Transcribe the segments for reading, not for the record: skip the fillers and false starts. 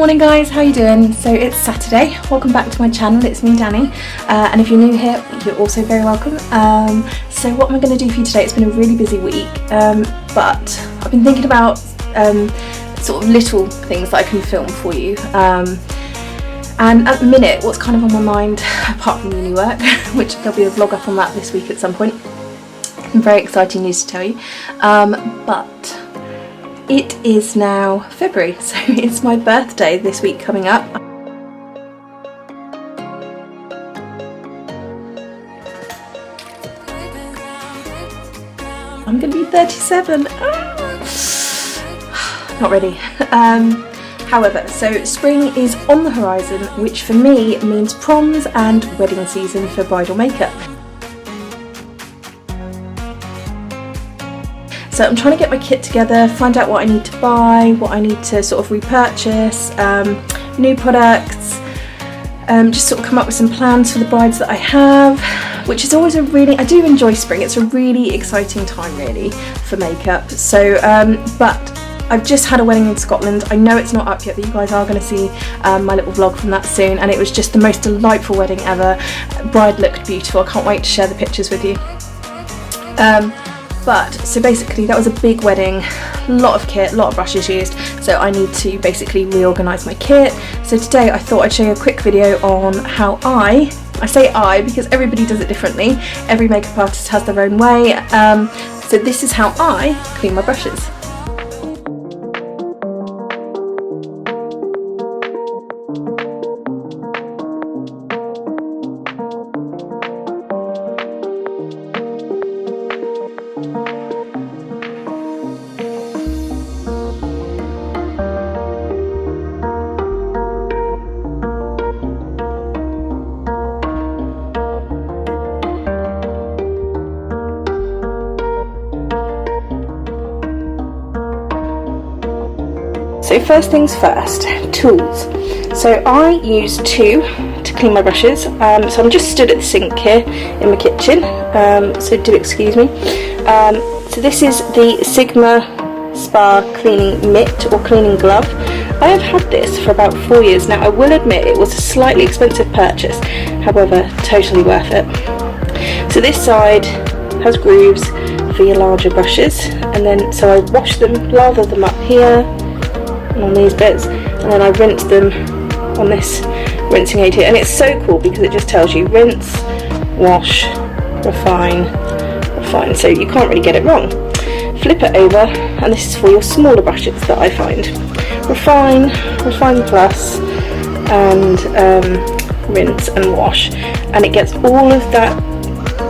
Morning guys, how you doing? So it's Saturday, welcome back to my channel, it's me Danny, and if you're new here, you're also very welcome. So what am I going to do for you today? It's been a really busy week, but I've been thinking about sort of little things that I can film for you, and at the minute what's kind of on my mind, apart from uni work, which there'll be a vlog up on that this week at some point, some very exciting news to tell you, but it is now February, so it's my birthday this week coming up. I'm going to be 37. Not ready. However, so spring is on the horizon, which for me means proms and wedding season for bridal makeup. So I'm trying to get my kit together, find out what I need to buy, what I need to sort of repurchase, new products, just sort of come up with some plans for the brides that I have, which is always I do enjoy spring, it's a really exciting time really for makeup. So, but I've just had a wedding in Scotland. I know it's not up yet, but you guys are going to see my little vlog from that soon, and it was just the most delightful wedding ever. Bride looked beautiful, I can't wait to share the pictures with you. But, so basically that was a big wedding, a lot of kit, a lot of brushes used, so I need to basically reorganise my kit. So today I thought I'd show you a quick video on how I say I because everybody does it differently, every makeup artist has their own way, so this is how I clean my brushes. So first things first, tools. So I use two to clean my brushes. So I'm just stood at the sink here in my kitchen, so do excuse me. So this is the Sigma Spa cleaning mitt or cleaning glove. I have had this for about 4 years now. I will admit it was a slightly expensive purchase, however totally worth it. So this side has grooves for your larger brushes, and then so I wash them, lather them up here on these bits, and then I rinse them on this rinsing aid here, and it's so cool because it just tells you rinse, wash, refine, refine, so you can't really get it wrong. Flip it over, and this is for your smaller brushes that I find. Refine, refine plus, and rinse and wash, and it gets all of that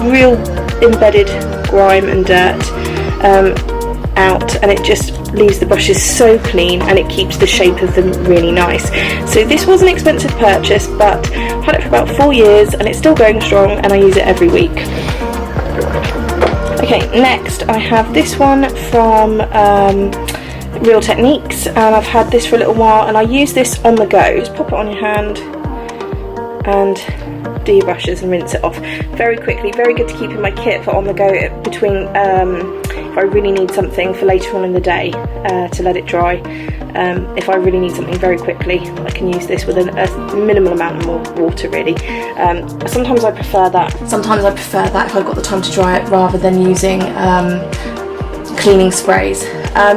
real embedded grime and dirt out, and it just leaves the brushes so clean, and it keeps the shape of them really nice. So this was an expensive purchase, but I've had it for about 4 years and it's still going strong, and I use it every week. Okay, next I have this one from Real Techniques, and I've had this for a little while, and I use this on the go. Just pop it on your hand and do your brushes and rinse it off very quickly. Very good to keep in my kit for on the go between if I really need something for later on in the day to let it dry. If I really need something very quickly, I can use this with a minimal amount of water really. Sometimes I prefer that. Sometimes I prefer that if I've got the time to dry it, rather than using cleaning sprays.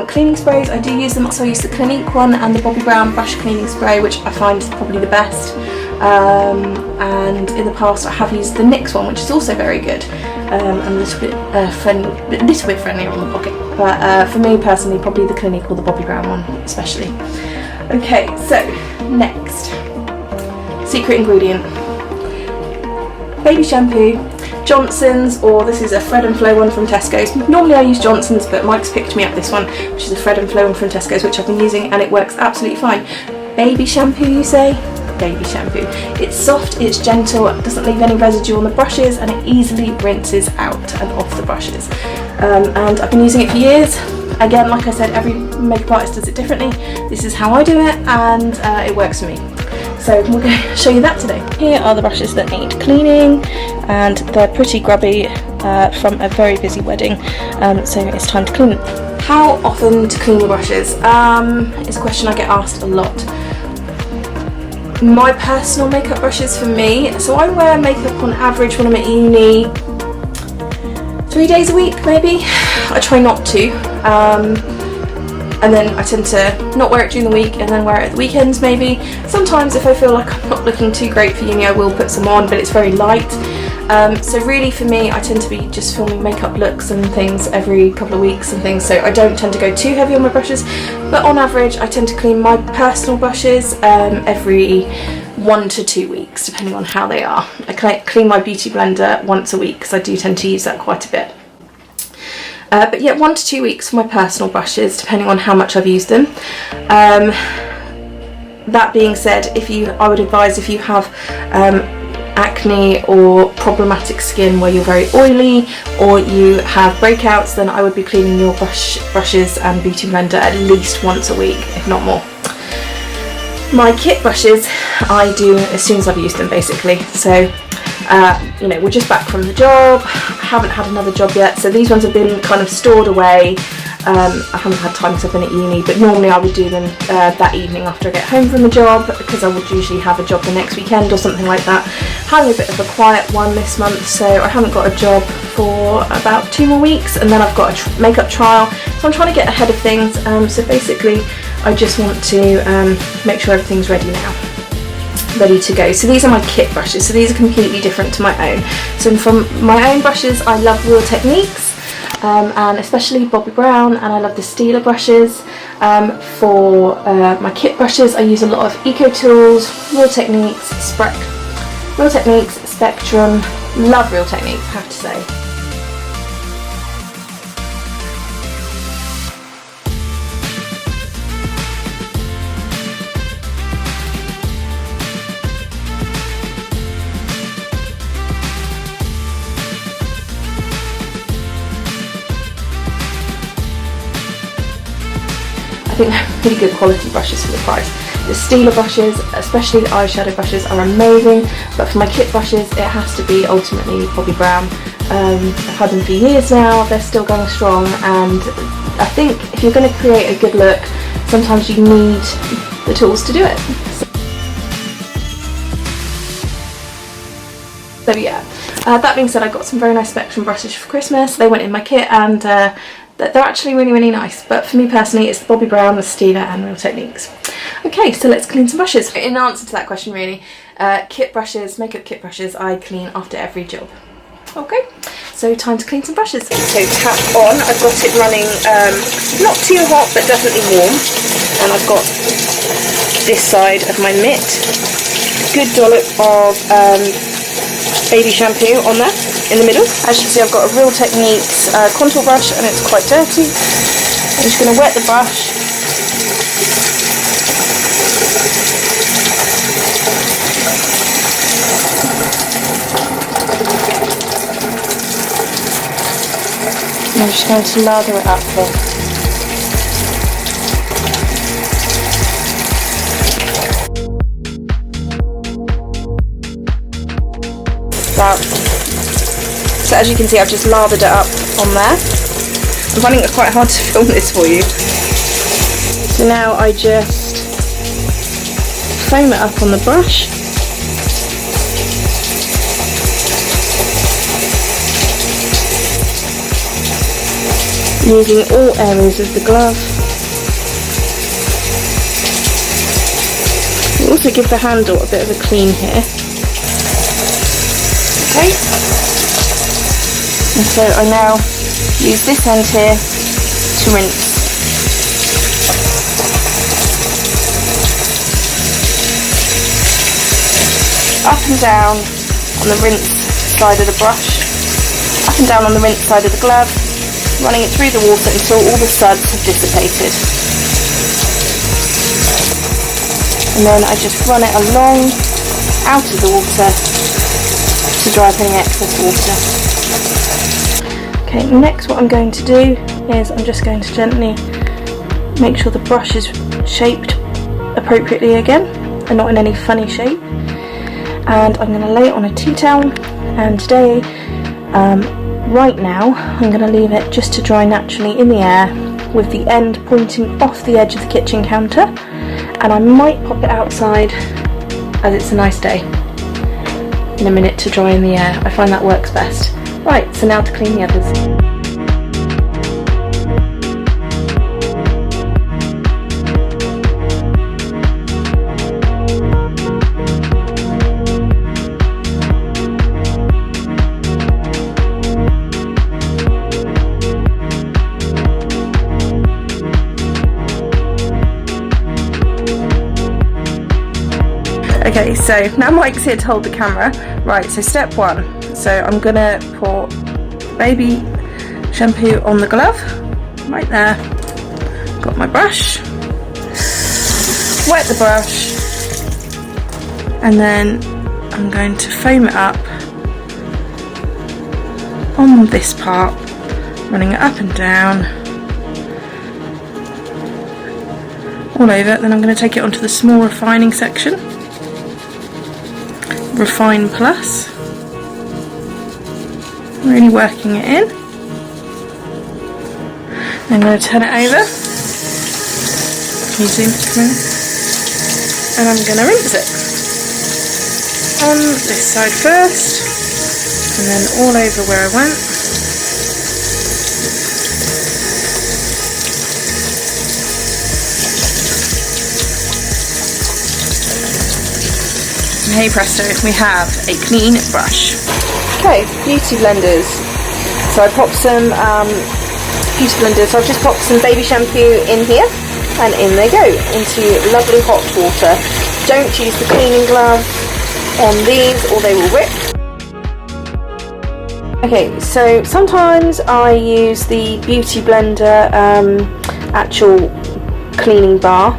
Cleaning sprays, I do use them, so I use the Clinique one and the Bobbi Brown brush cleaning spray, which I find is probably the best. And in the past I have used the NYX one, which is also very good, and a little bit friendlier on the pocket. But for me personally, probably the Clinique or the Bobbi Brown one especially. Okay, so next, secret ingredient, baby shampoo, Johnson's, or this is a Thread and Flow one from Tesco's. Normally I use Johnson's, but Mike's picked me up this one, which is a Thread and Flow one from Tesco's, which I've been using, and it works absolutely fine. Baby shampoo, you say? Baby shampoo. It's soft, it's gentle, it doesn't leave any residue on the brushes, and it easily rinses out and off the brushes. And I've been using it for years. Again, like I said, every makeup artist does it differently. This is how I do it, and it works for me. So we're going to show you that today. Here are the brushes that need cleaning, and they're pretty grubby from a very busy wedding, so it's time to clean them. How often to clean your brushes? It's a question I get asked a lot. My personal makeup brushes for me, so I wear makeup on average when I'm at uni 3 days a week maybe. I try not to, and then I tend to not wear it during the week and then wear it at the weekends maybe. Sometimes if I feel like I'm not looking too great for uni, I will put some on, but it's very light. So really for me, I tend to be just filming makeup looks and things every couple of weeks and things, so I don't tend to go too heavy on my brushes, but on average I tend to clean my personal brushes every 1 to 2 weeks, depending on how they are. I clean my beauty blender once a week because I do tend to use that quite a bit. But yeah, 1 to 2 weeks for my personal brushes, depending on how much I've used them. That being said, I would advise if you have acne or problematic skin where you're very oily or you have breakouts, then I would be cleaning your brushes and beauty blender at least once a week, if not more. My kit brushes I do as soon as I've used them basically, so you know, we're just back from the job, I haven't had another job yet, so these ones have been kind of stored away. I haven't had time because I've been at uni, but normally I would do them that evening after I get home from the job, because I would usually have a job the next weekend or something like that. Having a bit of a quiet one this month, so I haven't got a job for about 2 more weeks, and then I've got a makeup trial, so I'm trying to get ahead of things. So basically I just want to make sure everything's ready now, ready to go. So these are my kit brushes, so these are completely different to my own. So from my own brushes, I love Real Techniques, and especially Bobbi Brown, and I love the Stila brushes. For my kit brushes, I use a lot of Eco Tools, Real Techniques, Spectrum. Love Real Techniques, I have to say. I think they're really good quality brushes for the price. The Stila brushes, especially the eyeshadow brushes, are amazing, but for my kit brushes it has to be ultimately Bobbi Brown. I've had them for years now, they're still going strong, and I think if you're going to create a good look, sometimes you need the tools to do it. So yeah, that being said, I got some very nice Spectrum brushes for Christmas. They went in my kit, and they're actually really, really nice, but for me personally it's the Bobbi Brown, the Stila and Real Techniques. Okay, so let's clean some brushes. In answer to that question really, kit brushes, makeup kit brushes, I clean after every job. Okay, so time to clean some brushes. So tap on, I've got it running not too hot but definitely warm, and I've got this side of my mitt, good dollop of baby shampoo on there in the middle. As you can see, I've got a Real Techniques contour brush and it's quite dirty. I'm just going to wet the brush. And I'm just going to lather it up here. So as you can see, I've just lathered it up on there. I'm finding it quite hard to film this for you. So now I just foam it up on the brush. Using all areas of the glove. We'll also give the handle a bit of a clean here. Okay, and so I now use this end here to rinse. Up and down on the rinse side of the brush, up and down on the rinse side of the glove, running it through the water until all the suds have dissipated. And then I just run it along, out of the water, to dry up any excess water. Okay, next what I'm going to do is I'm just going to gently make sure the brush is shaped appropriately again and not in any funny shape. And I'm going to lay it on a tea towel, and today, right now, I'm going to leave it just to dry naturally in the air with the end pointing off the edge of the kitchen counter, and I might pop it outside as it's a nice day, in a minute to dry in the air. I find that works best. Right, so now to clean the others. Okay, so now Mike's here to hold the camera. Right, so step one. So I'm gonna pour baby shampoo on the glove, right there. Got my brush. Wet the brush. And then I'm going to foam it up on this part, running it up and down, all over. Then I'm going to take it onto the small refining section. Refine Plus, really working it in. I'm going to turn it over, can you zoom through? And I'm going to rinse it on this side first, and then all over where I went. Hey presto, we have a clean brush. Okay, beauty blenders. So I popped some beauty blenders. So I've just popped some baby shampoo in here, and in they go into lovely hot water. Don't use the cleaning glove on these or they will rip. Okay, so sometimes I use the beauty blender actual cleaning bar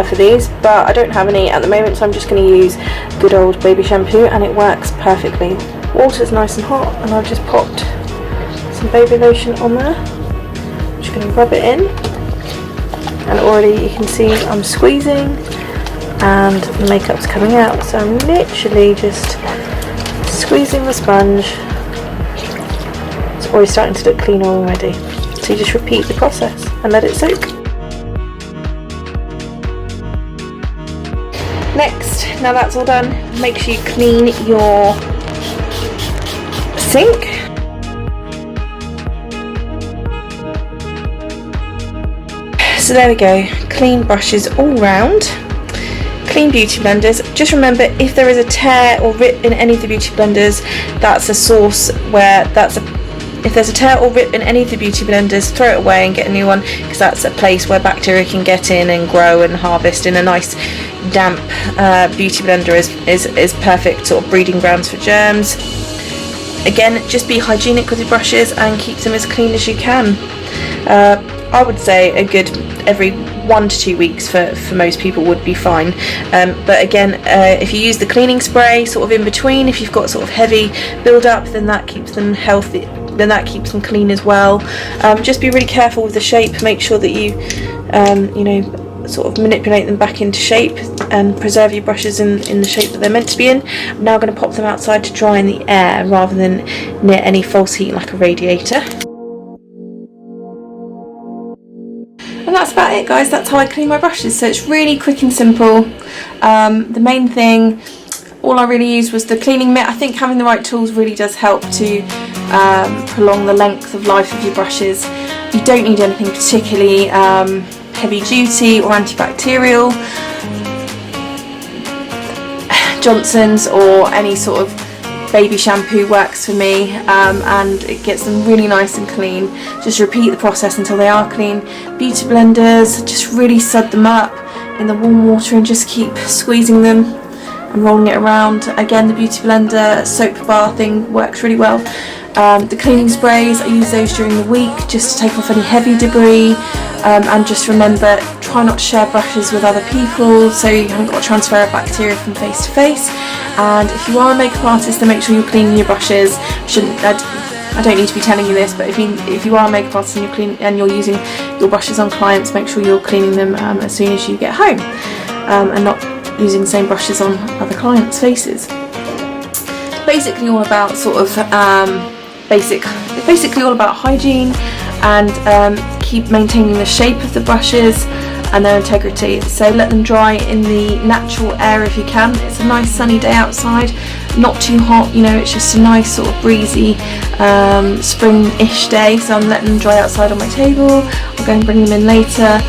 for these, but I don't have any at the moment, so I'm just going to use good old baby shampoo, and it works perfectly. Water's nice and hot, and I've just popped some baby lotion on there. I'm just going to rub it in, and already you can see I'm squeezing and the makeup's coming out, so I'm literally just squeezing the sponge. It's already starting to look clean already, so you just repeat the process and let it soak. Next, now that's all done, make sure you clean your sink. So there we go, clean brushes all round, clean beauty blenders. Just remember, if there is a tear or rip in any of the beauty blenders, that's a source where if there's a tear or rip in any of the beauty blenders, throw it away and get a new one, because that's a place where bacteria can get in and grow and harvest. In a nice damp beauty blender is perfect sort of breeding grounds for germs. Again, just be hygienic with your brushes and keep them as clean as you can. I would say a good every 1 to 2 weeks for most people would be fine, but again, if you use the cleaning spray sort of in between, if you've got sort of heavy build up, then that keeps them healthy, then that keeps them clean as well. Just be really careful with the shape, make sure that you sort of manipulate them back into shape and preserve your brushes in the shape that they're meant to be in. I'm now going to pop them outside to dry in the air rather than near any false heat like a radiator. And that's about it, guys. That's how I clean my brushes. So it's really quick and simple. The main thing, all I really used was the cleaning mitt. I think having the right tools really does help to prolong the length of life of your brushes. You don't need anything particularly heavy duty or antibacterial. Johnson's or any sort of baby shampoo works for me, and it gets them really nice and clean. Just repeat the process until they are clean. Beauty blenders, just really sud them up in the warm water and just keep squeezing them and rolling it around. Again, the beauty blender soap bar thing works really well. The cleaning sprays, I use those during the week just to take off any heavy debris, and just remember, try not to share brushes with other people so you haven't got a transfer of bacteria from face to face. And if you are a makeup artist, then make sure you're cleaning your brushes. I don't need to be telling you this, but if you are a makeup artist and you're using your brushes on clients, make sure you're cleaning them as soon as you get home, and not using the same brushes on other clients' faces. Basically all about sort of basically all about hygiene and keep maintaining the shape of the brushes, and their integrity. So let them dry in the natural air if you can. It's a nice sunny day outside, not too hot, you know, it's just a nice sort of breezy spring-ish day, so I'm letting them dry outside on my table. I'll go and bring them in later.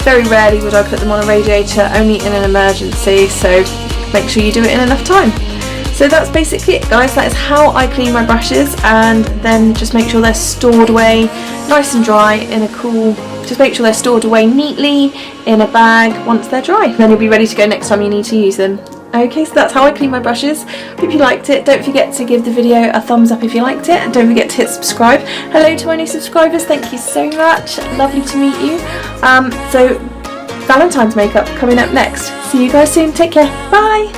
Very rarely would I put them on a radiator, only in an emergency, so make sure you do it in enough time. So that's basically it, guys. That is how I clean my brushes, and then just make sure they're stored away nice and dry in a cool, just make sure they're stored away neatly in a bag once they're dry. Then you'll be ready to go next time you need to use them. Okay, so that's how I clean my brushes. Hope you liked it. Don't forget to give the video a thumbs up if you liked it, and don't forget to hit subscribe. Hello to my new subscribers, thank you so much. Lovely to meet you. So Valentine's makeup coming up next. See you guys soon. Take care. Bye.